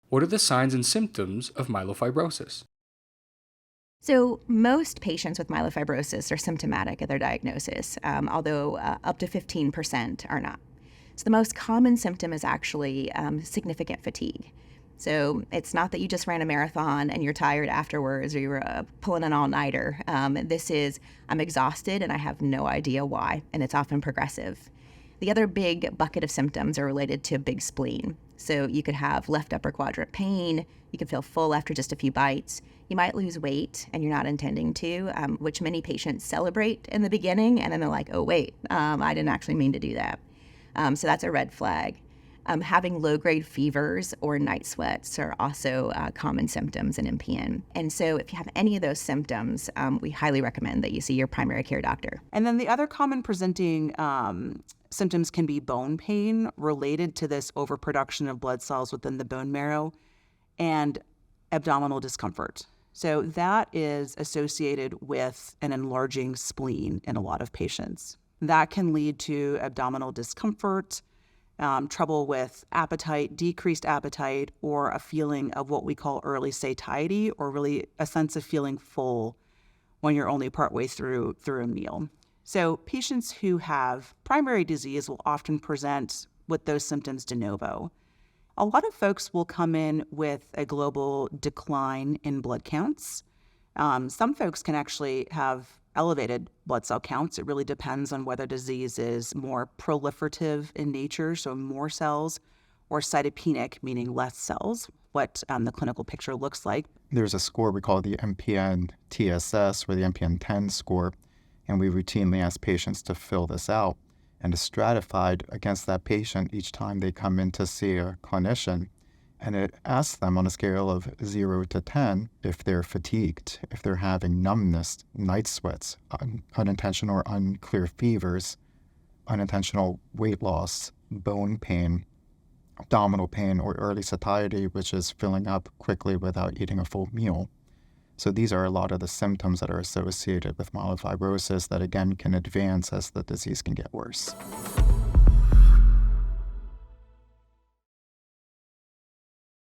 What are the signs and symptoms of myelofibrosis? So, most patients with myelofibrosis are symptomatic at their diagnosis, although up to 15% are not. So, the most common symptom is actually significant fatigue. So, it's not that you just ran a marathon and you're tired afterwards or you were pulling an all nighter. This is, I'm exhausted and I have no idea why, and it's often progressive. The other big bucket of symptoms are related to big spleen. So you could have left upper quadrant pain, you could feel full after just a few bites, you might lose weight and you're not intending to, which many patients celebrate in the beginning, and then they're like, oh, wait, I didn't actually mean to do that. So that's a red flag. Having low-grade fevers or night sweats are also common symptoms in MPN. And so if you have any of those symptoms, we highly recommend that you see your primary care doctor. And then the other common presenting symptoms can be bone pain related to this overproduction of blood cells within the bone marrow and abdominal discomfort. So that is associated with an enlarging spleen in a lot of patients. That can lead to abdominal discomfort, trouble with appetite, decreased appetite, or a feeling of what we call early satiety, or really a sense of feeling full when you're only partway through a meal. So patients who have primary disease will often present with those symptoms de novo. A lot of folks will come in with a global decline in blood counts. Some folks can actually have elevated blood cell counts. It really depends on whether disease is more proliferative in nature, so more cells, or cytopenic, meaning less cells, what the clinical picture looks like. There's a score we call the MPN TSS, or the MPN 10 score, and we routinely ask patients to fill this out, and it's stratified against that patient each time they come in to see a clinician. And it asks them on a scale of 0 to 10 if they're fatigued, if they're having numbness, night sweats, unintentional or unclear fevers, unintentional weight loss, bone pain, abdominal pain, or early satiety, which is filling up quickly without eating a full meal. So these are a lot of the symptoms that are associated with myelofibrosis that, again, can advance as the disease can get worse.